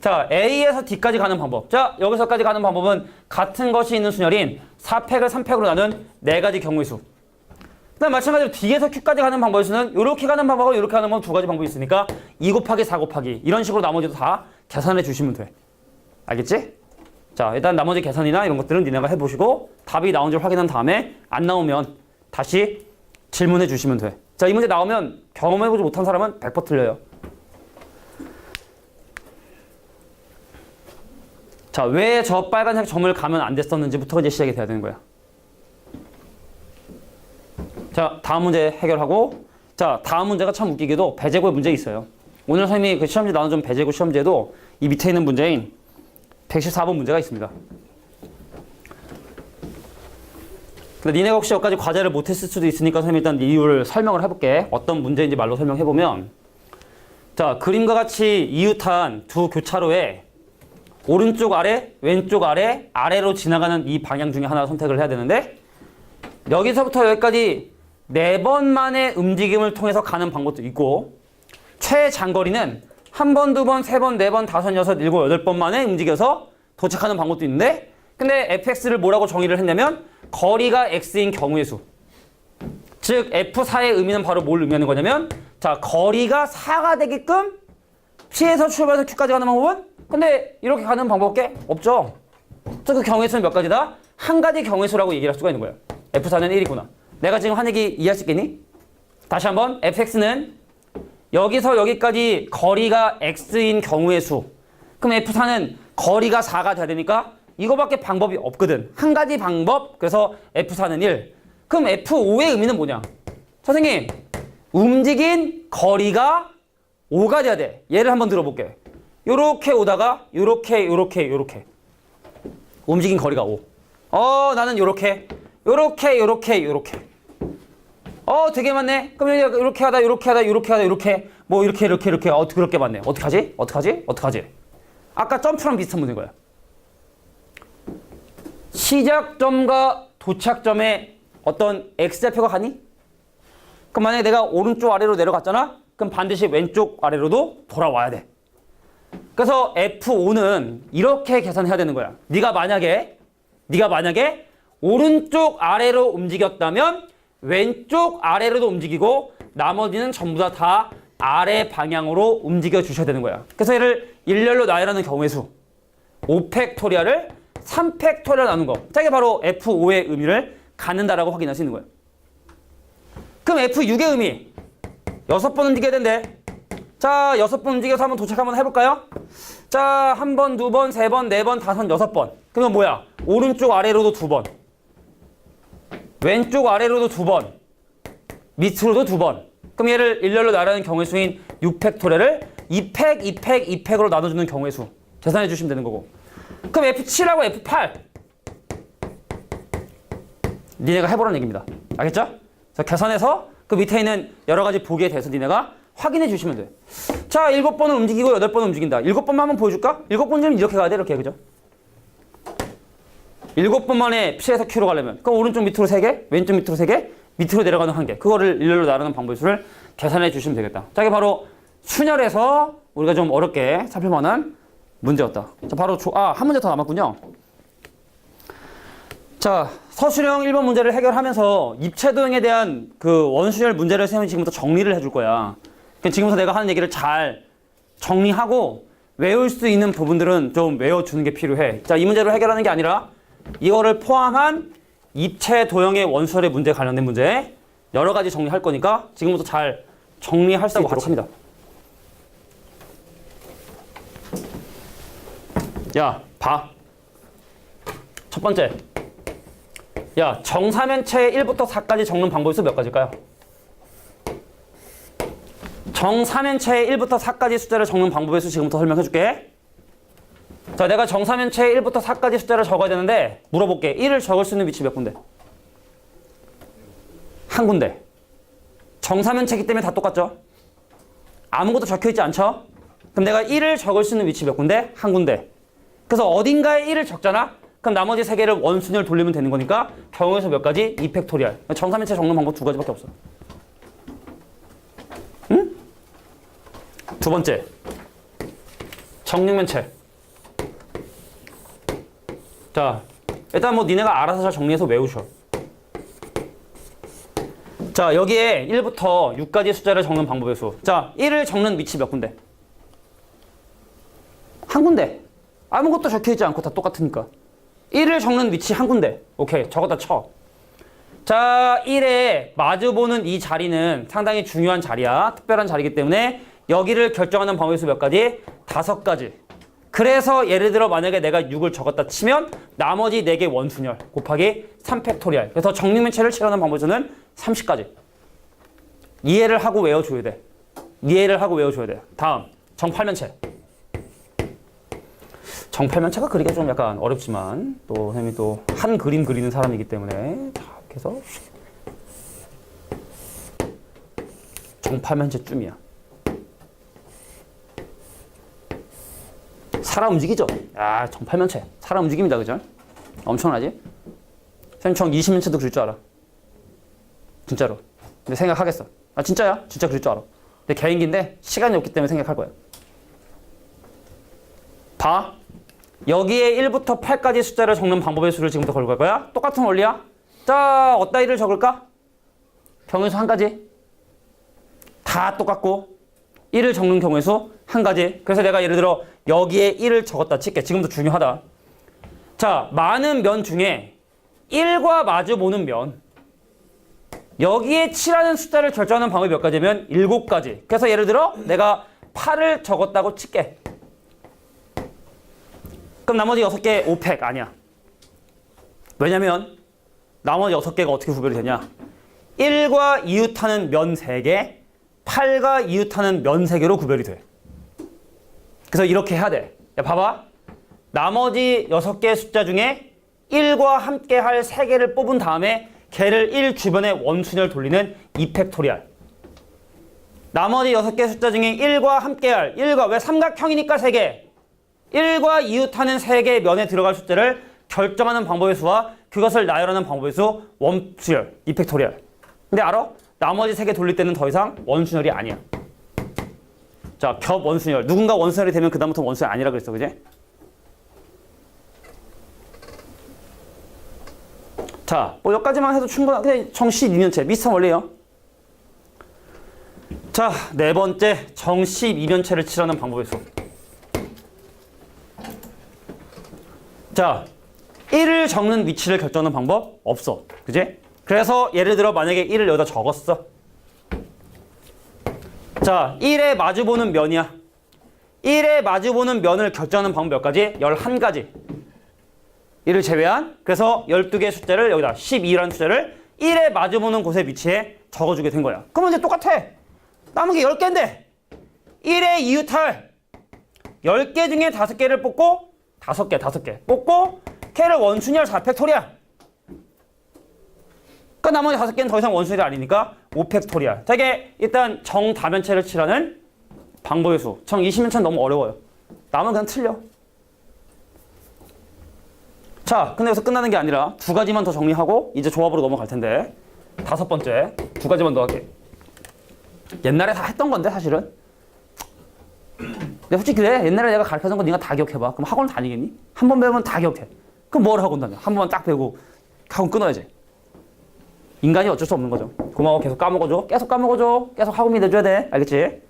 자, A에서 D까지 가는 방법. 자, 여기서까지 가는 방법은 같은 것이 있는 순열인 4팩을 3팩으로 나눈 4가지 경우의 수. 그다음 마찬가지로 D에서 Q까지 가는 방법의 수는 이렇게 가는 방법과 이렇게 가는 방법 2가지 방법이 있으니까 2 곱하기 4 곱하기 이런 식으로 나머지도 다 계산해 주시면 돼. 알겠지? 자, 일단 나머지 계산이나 이런 것들은 니네가 해보시고 답이 나온지 확인한 다음에 안 나오면 다시 질문해 주시면 돼. 자, 이 문제 나오면 경험해보지 못한 사람은 100% 틀려요. 자, 왜 저 빨간색 점을 가면 안 됐었는지부터 이제 시작이 돼야 되는 거야. 자, 다음 문제 해결하고. 자, 다음 문제가 참 웃기게도 배제고의 문제 있어요. 오늘 선생님이 그 시험지 나눠준 배제고 시험지에도 이 밑에 있는 문제인 114번 문제가 있습니다. 근데 니네가 혹시 여기까지 과제를 못했을 수도 있으니까 선생님이 일단 이유를 설명을 해볼게. 어떤 문제인지 말로 설명해보면, 자, 그림과 같이 이웃한 두 교차로에 오른쪽 아래, 왼쪽 아래, 아래로 지나가는 이 방향 중에 하나 선택을 해야 되는데 여기서부터 여기까지 4번 만의 움직임을 통해서 가는 방법도 있고 최장거리는 1번, 2번, 3번, 4번, 5, 6, 7, 8번 만에 움직여서 도착하는 방법도 있는데 근데 fx를 뭐라고 정의를 했냐면 거리가 x인 경우의 수. 즉 F4의 의미는 바로 뭘 의미하는 거냐면 자 거리가 4가 되게끔 P에서 출발해서 Q까지 가는 방법은? 근데 이렇게 가는 방법밖에 없죠. 그 경우의 수는 몇 가지다? 한 가지 경우의 수라고 얘기할 수가 있는 거예요. F4는 1이구나. 내가 지금 한 얘기 이해할 수 있겠니? 다시 한번 fx는 여기서 여기까지 거리가 x인 경우의 수. 그럼 F4는 거리가 4가 돼야 되니까 이거밖에 방법이 없거든. 한 가지 방법. 그래서 F4는 1. 그럼 F5의 의미는 뭐냐? 선생님, 움직인 거리가 5가 돼야 돼. 예를 한번 들어볼게. 요렇게 오다가 요렇게 움직인 거리가 5. 나는 요렇게 되게 많네. 그럼 이렇게 하다 뭐 이렇게 그렇게 많네. 어떡하지? 아까 점프랑 비슷한 문제인 거야. 시작점과 도착점에 어떤 x좌표가 가니? 그럼 만약에 내가 오른쪽 아래로 내려갔잖아? 그럼 반드시 왼쪽 아래로도 돌아와야 돼. 그래서 F5는 이렇게 계산해야 되는 거야. 네가 만약에 오른쪽 아래로 움직였다면 왼쪽 아래로도 움직이고 나머지는 전부 다 아래 방향으로 움직여 주셔야 되는 거야. 그래서 얘를 일렬로 나열하는 경우의 수 5팩토리얼을 3팩토리얼 나눈 거. 자, 이게 바로 F5의 의미를 갖는다라고 확인할 수 있는 거예요. 그럼 F6의 의미 6번 움직여야 된대. 자, 6번 움직여서 한번 도착 한번 해볼까요? 자, 1번, 2번, 3번, 4번, 5, 6번. 그러면 뭐야? 오른쪽 아래로도 2번. 왼쪽 아래로도 2번. 밑으로도 2번. 그럼 얘를 일렬로 나열하는 경우의 수인 6팩토리얼을 2팩으로 나눠주는 경우의 수. 계산해 주시면 되는 거고. 그럼 F7하고 F8. 니네가 해보라는 얘기입니다. 알겠죠? 자, 계산해서 그 밑에 있는 여러 가지 보기에 대해서 니네가 확인해 주시면 돼. 자, 7번을 움직이고 8번을 움직인다. 7번만 한번 보여줄까? 7번쯤 이렇게 가야 돼. 이렇게. 그죠? 7번 만에 P에서 Q로 가려면 그럼 오른쪽 밑으로 3개, 왼쪽 밑으로 3개, 밑으로 내려가는 1개. 그거를 일렬로 나누는 방법의 수를 계산해 주시면 되겠다. 자, 이게 바로 순열에서 우리가 좀 어렵게 살펴만한 문제였다. 자, 바로 한 문제 더 남았군요. 자, 서술형 1번 문제를 해결하면서 입체도형에 대한 그 원순열 문제를 쌤이 지금부터 정리를 해줄 거야. 지금부터 내가 하는 얘기를 잘 정리하고 외울 수 있는 부분들은 좀 외워주는 게 필요해. 자, 이 문제를 해결하는 게 아니라 이거를 포함한 입체도형의 원순열의 문제 관련된 문제 여러 가지 정리할 거니까 지금부터 잘 정리할 수 있도록 합니다. 야, 봐. 첫 번째. 야, 정사면체 1부터 4까지 적는 방법이 몇 가지일까요? 정사면체 1부터 4까지 숫자를 적는 방법의 수 지금부터 설명해 줄게. 자, 내가 정사면체 1부터 4까지 숫자를 적어야 되는데 물어볼게. 1을 적을 수 있는 위치 몇 군데? 한 군데. 정사면체이기 때문에 다 똑같죠? 아무것도 적혀있지 않죠? 그럼 내가 1을 적을 수 있는 위치 몇 군데? 한 군데. 그래서 어딘가에 1을 적잖아? 그럼 나머지 3개를 원순열 돌리면 되는 거니까 경우의 수 몇 가지? 2팩토리얼. 정사면체 적는 방법 2가지밖에 없어. 응? 두 번째. 정육면체. 자, 일단 뭐 니네가 알아서 잘 정리해서 외우셔. 자, 여기에 1부터 6까지 숫자를 적는 방법의 수. 자, 1을 적는 위치 몇 군데? 한 군데. 아무것도 적혀있지 않고 다 똑같으니까. 1을 적는 위치 한 군데. 오케이, 적었다 쳐. 자, 1에 마주보는 이 자리는 상당히 중요한 자리야. 특별한 자리이기 때문에 여기를 결정하는 방법의 수 몇 가지? 5가지. 그래서 예를 들어 만약에 내가 6을 적었다 치면 나머지 4개 원순열 곱하기 3팩토리얼. 그래서 정육면체를 칠하는 방법의 수는 30가지. 이해를 하고 외워줘야 돼. 다음, 정팔면체. 정팔면체가 그리기가 좀 약간 어렵지만 또 선생님이 또 한 그림 그리는 사람이기 때문에 자, 이렇게 해서 정팔면체쯤이야. 사람 움직이죠? 야, 정팔면체. 사람 움직입니다, 그죠? 엄청나지? 선생님 정 20면체도 그릴 줄 알아. 진짜로. 근데 생각하겠어. 아, 진짜야? 진짜 그릴 줄 알아. 근데 개인기인데 시간이 없기 때문에 생각할 거야. 봐. 여기에 1부터 8까지 숫자를 적는 방법의 수를 지금부터 걸고 갈 거야. 똑같은 원리야. 자, 어디다 1을 적을까? 경우의 수 한 가지. 다 똑같고 1을 적는 경우의 수 한 가지. 그래서 내가 예를 들어 여기에 1을 적었다 칠게. 지금부터 중요하다. 자, 많은 면 중에 1과 마주보는 면. 여기에 7라는 숫자를 결정하는 방법이 몇 가지면 7가지. 그래서 예를 들어 내가 8을 적었다고 칠게. 그럼 나머지 6개 5팩 아니야. 왜냐면 나머지 6개가 어떻게 구별이 되냐. 1과 이웃하는 면 3개, 8과 이웃하는 면 3개로 구별이 돼. 그래서 이렇게 해야 돼. 야, 봐봐. 나머지 6개의 숫자 중에 1과 함께 할 3개를 뽑은 다음에 걔를 1 주변에 원순열 돌리는 이팩토리알. 나머지 6개의 숫자 중에 1과 함께 할 1과 왜 삼각형이니까 3개. 1과 이웃하는 3개의 면에 들어갈 숫자를 결정하는 방법의 수와 그것을 나열하는 방법의 수 원수열, 이팩토리알. 근데 알아? 나머지 3개 돌릴 때는 더 이상 원순열이 아니야. 자, 겹 원순열. 누군가 원순열이 되면 그다음부터 원순열 아니라 그랬어, 그지? 자, 뭐 여기까지만 해도 충분한 그냥 정 12면체 비슷한 원리예요. 자, 네 번째 정 12면체를 칠하는 방법의 수. 자, 1을 적는 위치를 결정하는 방법 없어. 그지? 그래서 예를 들어 만약에 1을 여기다 적었어. 자, 1에 마주보는 면이야. 1에 마주보는 면을 결정하는 방법 몇 가지? 11가지. 1을 제외한. 그래서 12개의 숫자를 여기다 12라는 숫자를 1에 마주보는 곳에 위치해 적어주게 된 거야. 그러면 이제 똑같아. 남은 게 10개인데 1에 이웃할 10개 중에 5개를 뽑고 5개 뽑고 걔를 원순열 4팩토리알. 그러니까 나머지 5개는 더 이상 원순열이 아니니까 5팩토리알. 자, 이게 일단 정다면체를 칠하는 방법의 수. 정 20면체는 너무 어려워요. 남은 그냥 틀려. 자, 근데 여기서 끝나는 게 아니라 2가지만 더 정리하고 이제 조합으로 넘어갈 텐데 5번째 2가지만 더 할게. 옛날에 다 했던 건데 사실은. 근데 솔직히 그래. 옛날에 내가 가르쳐준 거 네가 다 기억해봐. 그럼 학원 다니겠니? 한 번 배우면 다 기억해. 그럼 뭘 학원 다녀? 한 번만 딱 배우고 학원 끊어야지. 인간이 어쩔 수 없는 거죠. 고마워. 계속 까먹어줘. 계속 까먹어줘. 계속 학원 믿어줘야 돼. 알겠지?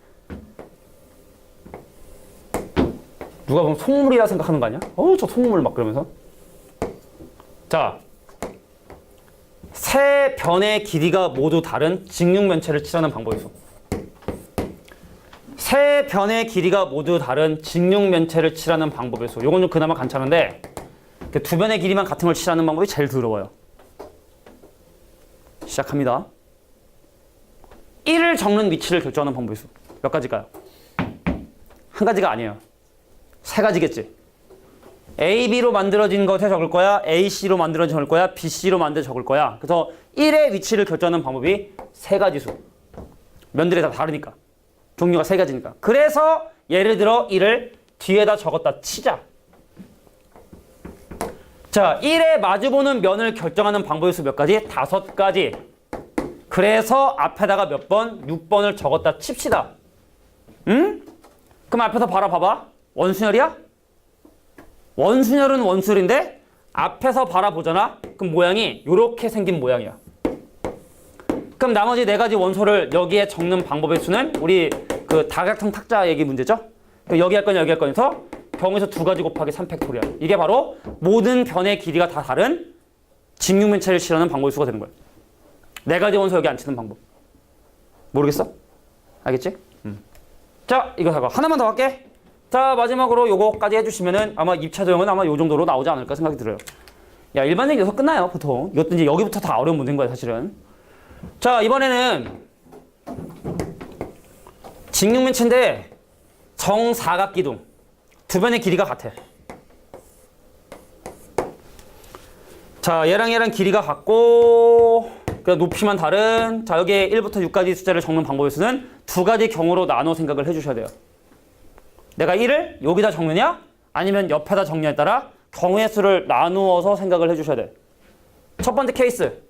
누가 보면 속물이라 생각하는 거 아니야? 저 속물 막 그러면서. 자, 세 변의 길이가 모두 다른 직육면체를 칠하는 방법이 있어. 세 변의 길이가 모두 다른 직육면체를 칠하는 방법이 있어. 요건 좀 그나마 괜찮은데 두 변의 길이만 같은 걸 칠하는 방법이 제일 더러워요. 시작합니다. 1을 적는 위치를 결정하는 방법이 있어. 몇 가지일까요? 한 가지가 아니에요. 3가지겠지. A, B로 만들어진 것에 적을 거야. A, C로 만들어진 적을 거야. B, C로 만들어 적을 거야. 그래서 1의 위치를 결정하는 방법이 3가지 수. 면들이 다 다르니까. 종류가 3가지니까. 그래서 예를 들어 1을 뒤에다 적었다 치자. 자, 1에 마주보는 면을 결정하는 방법의 수 몇 가지? 5가지. 그래서 앞에다가 몇 번? 6번을 적었다 칩시다. 응? 그럼 앞에서 봐봐. 원순열이야? 원순열은 원순열인데 앞에서 바라보잖아? 그럼 모양이 이렇게 생긴 모양이야. 그럼 나머지 4가지 원소를 여기에 적는 방법의 수는 우리 그 다각형 탁자 얘기 문제죠? 여기 할 거냐 여기 할 거냐서 경우에서 2가지 곱하기 3팩토리알. 이게 바로 모든 변의 길이가 다 다른 직육면체를 칠하는 방법의 수가 되는 거야. 4가지 원소 여기 안 치는 방법. 모르겠어? 알겠지? 자, 이거 해봐. 하나만 더 할게. 자, 마지막으로 요거까지 해주시면은 아마 입차도형은 아마 요 정도로 나오지 않을까 생각이 들어요. 야, 일반적인 여기서 끝나요, 보통. 이것도 이제 여기부터 다 어려운 문제인 거야, 사실은. 자, 이번에는 직육면체인데 정사각기둥. 두 변의 길이가 같아. 자, 얘랑 길이가 같고 그냥 높이만 다른. 자, 여기에 1부터 6까지 숫자를 적는 방법의 수는 2가지 경우로 나눠 생각을 해주셔야 돼요. 내가 1을 여기다 적느냐? 아니면 옆에다 정리에 따라 경우의 수를 나누어서 생각을 해주셔야 돼. 첫 번째 케이스.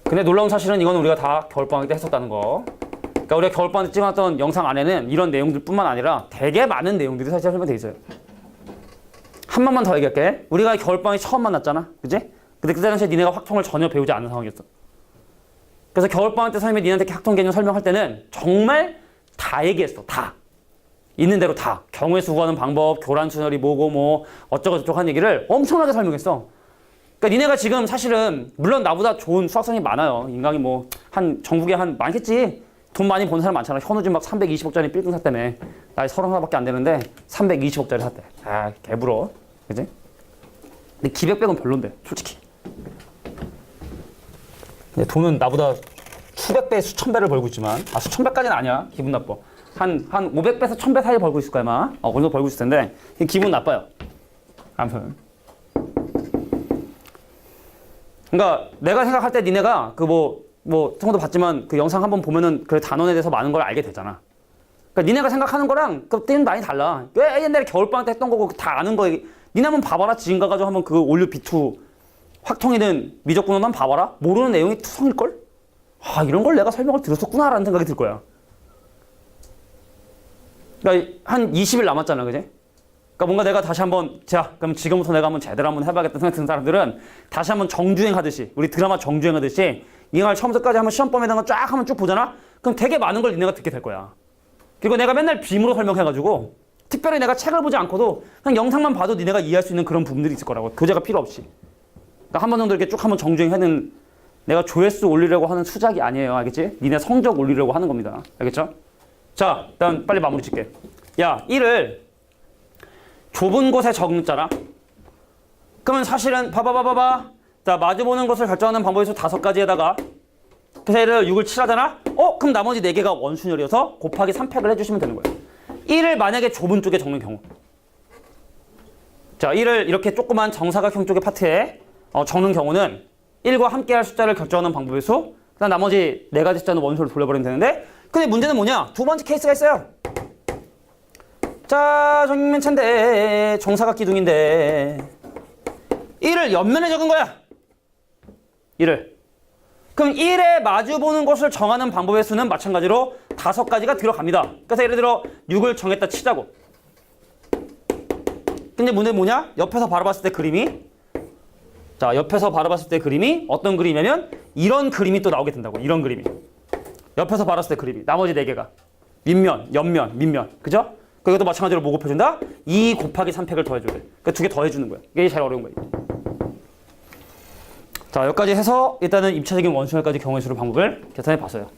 근데 놀라운 사실은 이건 우리가 다 겨울방학 때 했었다는 거. 그러니까 우리가 겨울방학 때 찍어놨던 영상 안에는 이런 내용들뿐만 아니라 되게 많은 내용들이 사실 설명돼 있어요. 한 번만 더 얘기할게. 우리가 겨울방학에 처음 만났잖아. 그지? 근데 그때 당시에 니네가 확통을 전혀 배우지 않은 상황이었어. 그래서 겨울방학 때 선생님이 니네한테 확통 개념 설명할 때는 정말 다 얘기했어. 다. 있는 대로 다. 경우의 수 구하는 방법, 교란 순열이 뭐고 뭐 어쩌고 저쩌고 한 얘기를 엄청나게 설명했어. 그러니까 니네가 지금 사실은 물론 나보다 좋은 수학생이 많아요. 인강이 뭐 한 전국에 한 많겠지. 돈 많이 버는 사람 많잖아. 현우진 막 320억짜리 빌딩 샀다며. 나이 31밖에 안 되는데 320억짜리 샀대. 아, 개부러워. 그지? 근데 기백백은 별론데, 솔직히. 근데 돈은 나보다 수백 배, 수천 배를 벌고 있지만, 수천 배까지는 아니야. 기분 나빠. 한 500배에서 1000배 사이 벌고 있을 거야, 아마. 어느 정도 벌고 있을 텐데, 기분 나빠요. 아무튼. 그러니까 내가 생각할 때 니네가 성도 봤지만 그 영상 한번 보면은 그 단원에 대해서 많은 걸 알게 되잖아. 그러니까 니네가 생각하는 거랑 그때는 많이 달라. 왜 옛날에 겨울방학 때 했던 거고 다 아는 거 니네 한번 봐봐라. 지금 가가지고 한번 그 올류 B2 확통이든 미적분은 한번 봐봐라. 모르는 내용이 투성일걸? 이런 걸 내가 설명을 들었었구나라는 생각이 들 거야. 그러니까 한 20일 남았잖아, 그지? 그러니까 뭔가 내가 다시 한번, 자, 그럼 지금부터 내가 한번 제대로 한번 해봐야겠다 생각 드는 사람들은 다시 한번 정주행하듯이, 우리 드라마 정주행하듯이 이걸 처음부터까지 한번 시험범에 대한 거 쫙 한번 쭉 보잖아? 그럼 되게 많은 걸 니네가 듣게 될 거야. 그리고 내가 맨날 빔으로 설명해가지고 특별히 내가 책을 보지 않고도 그냥 영상만 봐도 니네가 이해할 수 있는 그런 부분들이 있을 거라고. 교재가 필요 없이. 그러니까 한 번 정도 이렇게 쭉 한번 정주행하는 내가 조회수 올리려고 하는 수작이 아니에요. 알겠지? 니네 성적 올리려고 하는 겁니다. 알겠죠? 자, 일단 빨리 마무리 짓게. 야, 1을 좁은 곳에 적는잖아. 그러면 사실은 봐봐. 자, 마주보는 것을 결정하는 방법의 수 5가지에다가 그래서 얘를 6을 칠하잖아? 그럼 나머지 4개가 원순열이어서 곱하기 3팩을 해주시면 되는 거야. 1을 만약에 좁은 쪽에 적는 경우. 자, 1을 이렇게 조그만 정사각형 쪽의 파트에 적는 경우는 1과 함께할 숫자를 결정하는 방법의 수, 그다음 나머지 4가지 숫자는 원소를 돌려버리면 되는데, 근데 문제는 뭐냐? 두 번째 케이스가 있어요. 자, 정면체인데 정사각 기둥인데 1을 옆면에 적은 거야. 1을. 그럼 1에 마주보는 것을 정하는 방법의 수는 마찬가지로 5가지가 들어갑니다. 그래서 예를 들어 6을 정했다 치자고. 근데 문제는 뭐냐? 옆에서 바라봤을 때 그림이, 자, 옆에서 바라봤을 때 그림이 어떤 그림이냐면 이런 그림이 또 나오게 된다고. 이런 그림이. 옆에서 바라봤을 때 그림이. 나머지 4개가. 밑면, 옆면, 밑면. 그죠? 그것도 마찬가지로 뭐 곱해준다? 2 곱하기 3팩을 더해줘야 돼. 그러니까 2개 더해주는 거야. 이게 제일 어려운 거야. 자, 여기까지 해서 일단은 입체적인 원순열까지 경우의 수를 방법을 계산해 봤어요.